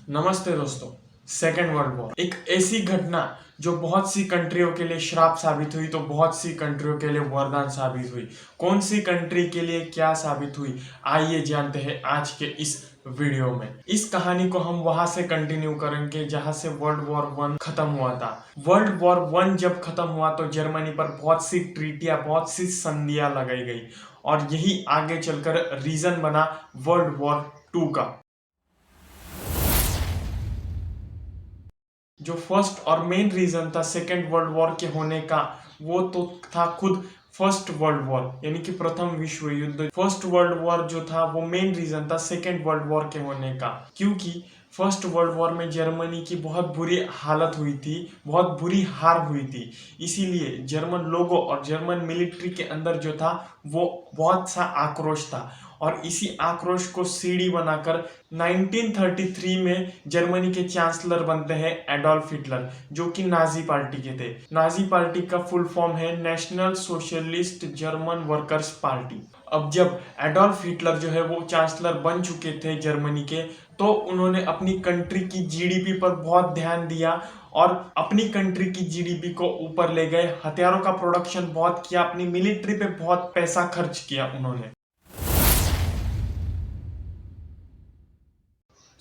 नमस्ते दोस्तों। Second world war एक ऐसी घटना जो बहुत सी कंट्रियों के लिए श्राप साबित हुई तो बहुत सी कंट्रियों के लिए वरदान साबित हुई। कौन सी कंट्री के लिए क्या साबित हुई, आइए जानते हैं आज के इस वीडियो में। इस कहानी को हम वहां से कंटिन्यू करेंगे जहां से वर्ल्ड वॉर वन खत्म हुआ था। वर्ल्ड वॉर वन जब खत्म हुआ तो जर्मनी पर बहुत सी ट्रीटियां, बहुत सी संधियां लगाई गई और यही आगे चलकर रीजन बना वर्ल्ड वॉर टू का। जो फर्स्ट और मेन रीजन था सेकेंड वर्ल्ड वॉर के होने का, वो तो था खुद फर्स्ट वर्ल्ड वॉर यानी कि प्रथम विश्व युद्ध। फर्स्ट वर्ल्ड वॉर जो था वो मेन रीजन था सेकेंड वर्ल्ड वॉर के होने का, क्योंकि फर्स्ट वर्ल्ड वॉर में जर्मनी की बहुत बुरी हालत हुई थी, बहुत बुरी हार हुई थी। इसीलिए जर्मन लोगों और जर्मन मिलिट्री के अंदर जो था वो बहुत सा आक्रोश था और इसी आक्रोश को सीढ़ी बनाकर 1933 में जर्मनी के चांसलर बनते हैं एडोल्फ हिटलर, जो कि नाजी पार्टी के थे। नाजी पार्टी का फुल फॉर्म है national socialist German workers party. अब जब एडोल्फ हिटलर जो है वो चांसलर बन चुके थे जर्मनी के, तो उन्होंने अपनी कंट्री की जीडीपी पर बहुत ध्यान दिया और अपनी कंट्री की जीडीपी को ऊपर ले गए। हथियारों का प्रोडक्शन बहुत किया, अपनी मिलिट्री पे बहुत पैसा खर्च किया उन्होंने।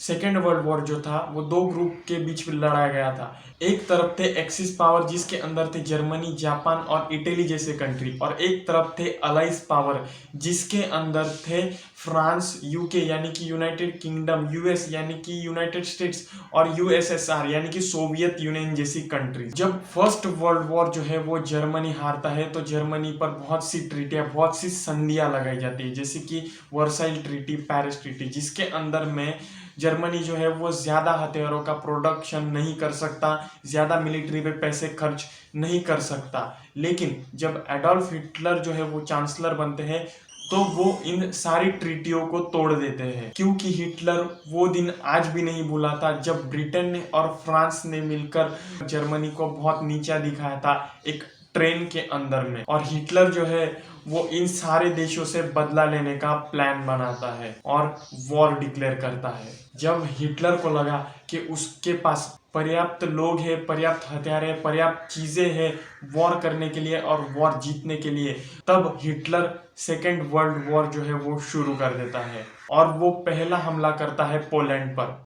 सेकेंड वर्ल्ड वॉर जो था वो दो ग्रुप के बीच में लड़ा गया था। एक तरफ थे एक्सिस पावर जिसके अंदर थे जर्मनी, जापान और इटली जैसे कंट्री, और एक तरफ थे अलाइज पावर जिसके अंदर थे फ्रांस, यूके यानी कि यूनाइटेड किंगडम, यूएस यानी कि यूनाइटेड स्टेट्स और यूएसएसआर यानी कि सोवियत यूनियन जैसी कंट्रीज। जब फर्स्ट वर्ल्ड वॉर जो है वो जर्मनी हारता है तो जर्मनी पर बहुत सी ट्रीटियां, बहुत सी संधियां लगाई जाती है, जैसे कि वर्साइल ट्रीटी, पेरिस ट्रीटी, जिसके अंदर में जर्मनी जो है वो ज्यादा हथियारों का प्रोडक्शन नहीं कर सकता, ज्यादा मिलिट्री पे पैसे खर्च नहीं कर सकता। लेकिन जब एडोल्फ हिटलर जो है वो चांसलर बनते हैं तो वो इन सारी ट्रीटियों को तोड़ देते हैं, क्योंकि हिटलर वो दिन आज भी नहीं भूला था जब ब्रिटेन और फ्रांस ने मिलकर जर्मनी को बहुत नीचा दिखाया था एक ट्रेन के अंदर में। और हिटलर जो है वो इन सारे देशों से बदला लेने का प्लान बनाता है और वॉर डिक्लेयर करता है। जब हिटलर को लगा कि उसके पास पर्याप्त लोग हैं, पर्याप्त हथियार है, पर्याप्त चीजें हैं वॉर करने के लिए और वॉर जीतने के लिए, तब हिटलर सेकेंड वर्ल्ड वॉर जो है वो शुरू कर देता है और वो पहला हमला करता है पोलैंड पर।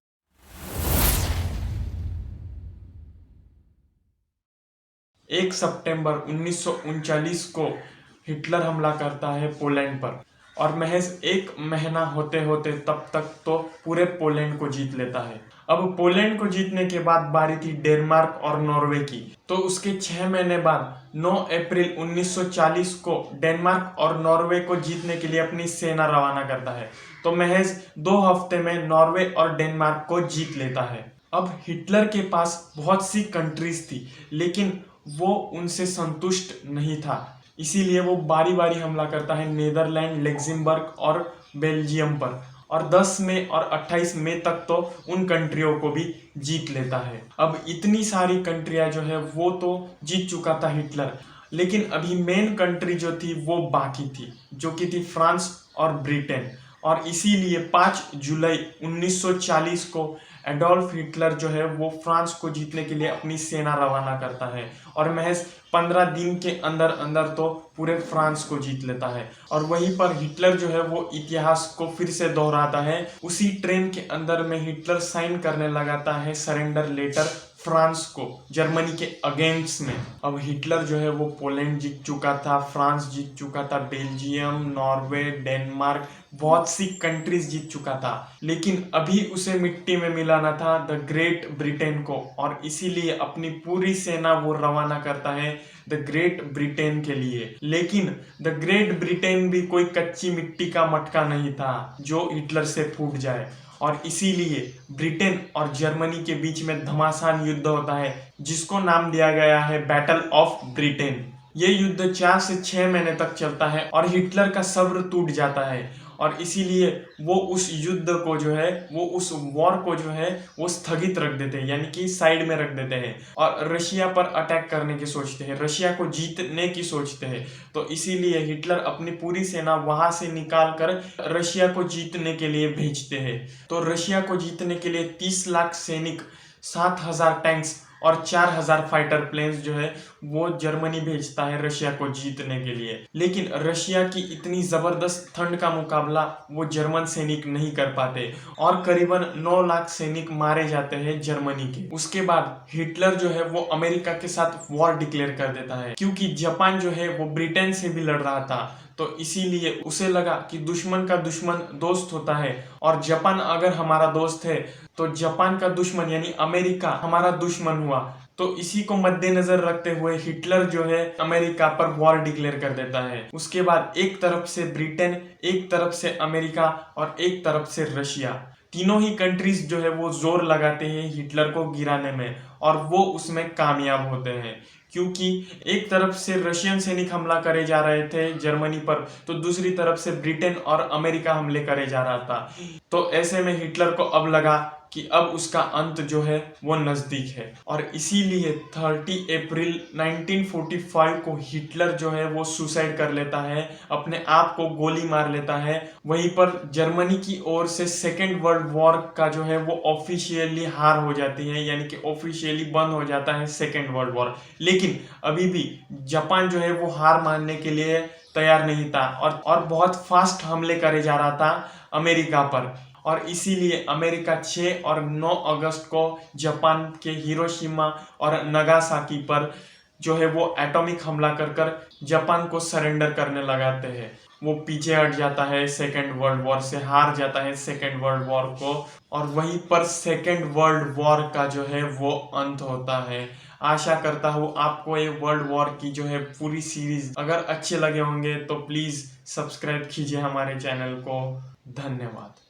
1 सितंबर 1939 को हिटलर हमला करता है पोलैंड पर और महज एक महीना होते होते तब तक तो पूरे पोलैंड को जीत लेता है। अब पोलैंड को जीतने के बाद बारी थी डेनमार्क और नॉर्वे की। तो उसके 6 महीने बाद 9 अप्रैल 1940 को डेनमार्क और नॉर्वे को जीतने के लिए अपनी सेना रवाना करता है। तो महज 2 हफ्ते में नॉर्वे और डेनमार्क को जीत लेता है। अब हिटलर के पास बहुत सी कंट्रीज थी, लेकिन वो उनसे संतुष्ट नहीं था, इसीलिए वो बारी बारी हमला करता है नीदरलैंड, लग्जमबर्ग और बेल्जियम पर, और 10 मई और 28 मई तक तो उन कंट्रियों को भी जीत लेता है। अब इतनी सारी कंट्रियां जो है वो तो जीत चुका था हिटलर, लेकिन अभी मेन कंट्री जो थी वो बाकी थी, जो कि थी फ्रांस और ब्रिटेन। और इसीलिए 5 जुलाई 1940 को एडोल्फ हिटलर जो है वो फ्रांस को जीतने के लिए अपनी सेना रवाना करता है और महज 15 दिन के अंदर अंदर तो पूरे फ्रांस को जीत लेता है। और वहीं पर हिटलर जो है वो इतिहास को फिर से दोहराता है। उसी ट्रेन के अंदर में हिटलर साइन करने लगाता है सरेंडर लेटर फ्रांस को जर्मनी के अगेंस्ट में। अब हिटलर जो है वो पोलैंड जीत चुका था, फ्रांस जीत चुका था, बेल्जियम, नॉर्वे, डेनमार्क, बहुत सी कंट्रीज जीत चुका था, लेकिन अभी उसे मिट्टी में मिलाना था द ग्रेट ब्रिटेन को, और इसीलिए अपनी पूरी सेना वो रवाना करता है द ग्रेट ब्रिटेन के लिए। लेकिन द ग्रेट ब्रिटेन भी कोई कच्ची मिट्टी का मटका नहीं था जो हिटलर से फूट जाए, और इसीलिए ब्रिटेन और जर्मनी के बीच में घमासान युद्ध होता है जिसको नाम दिया गया है बैटल ऑफ ब्रिटेन। ये युद्ध 4 से 6 महीने तक चलता है और हिटलर का सब्र टूट जाता है और इसीलिए वो उस युद्ध को जो है, वो उस वॉर को जो है वो स्थगित रख देते हैं, यानी कि साइड में रख देते हैं और रशिया पर अटैक करने की सोचते हैं, रशिया को जीतने की सोचते हैं। तो इसीलिए हिटलर अपनी पूरी सेना वहां से निकाल कर रशिया को जीतने के लिए भेजते हैं। तो रशिया को जीतने के लिए 30 लाख सैनिक, 7,000 टैंक्स और 4,000 फाइटर प्लेन्स जो है वो जर्मनी भेजता है रशिया को जीतने के लिए। लेकिन रशिया की इतनी जबरदस्त ठंड का मुकाबला वो जर्मन सैनिक नहीं कर पाते और करीबन 9 लाख सैनिक मारे जाते हैं जर्मनी के। उसके बाद हिटलर जो है वो अमेरिका के साथ वॉर डिक्लेयर कर देता है, क्योंकि जापान जो है वो ब्रिटेन से भी लड़ रहा था। तो इसीलिए उसे लगा कि दुश्मन का दुश्मन दोस्त होता है और जापान अगर हमारा दोस्त है तो जापान का दुश्मन यानी अमेरिका हमारा दुश्मन हुआ। तो इसी को मद्देनजर रखते हुए हिटलर जो है अमेरिका पर वॉर डिक्लेयर कर देता है। उसके बाद एक तरफ से ब्रिटेन, एक तरफ से अमेरिका और एक तरफ से रशिया, तीनों ही कंट्रीज जो है वो जोर लगाते हैं हिटलर को गिराने में और वो उसमें कामयाब होते हैं, क्योंकि एक तरफ से रशियन सैनिक हमला करे जा रहे थे जर्मनी पर, तो दूसरी तरफ से ब्रिटेन और अमेरिका हमले करे जा रहा था। तो ऐसे में हिटलर को अब लगा कि अब उसका अंत जो है वो नजदीक है और इसीलिए 30 अप्रैल 1945 को हिटलर जो है वो सुसाइड कर लेता है, अपने आप को गोली मार लेता है। वहीं पर जर्मनी की ओर से सेकेंड वर्ल्ड वॉर का जो है वो ऑफिशियली हार हो जाती है, यानी कि ऑफिशियली बंद हो जाता है सेकेंड वर्ल्ड वॉर। लेकिन अभी भी जापान जो है वो हार मानने के लिए तैयार नहीं था और बहुत फास्ट हमले करे जा रहा था अमेरिका पर। और इसीलिए अमेरिका 6 और 9 अगस्त को जापान के हिरोशिमा और नागासाकी पर जो है वो एटॉमिक हमला कर जापान को सरेंडर करने लगाते हैं। वो पीछे हट जाता है सेकेंड वर्ल्ड वॉर से, हार जाता है सेकेंड वर्ल्ड वॉर को और वहीं पर सेकेंड वर्ल्ड वॉर का जो है वो अंत होता है। आशा करता हूँ आपको ये वर्ल्ड वॉर की जो है पूरी सीरीज अगर अच्छे लगे होंगे तो प्लीज सब्सक्राइब कीजिए हमारे चैनल को। धन्यवाद।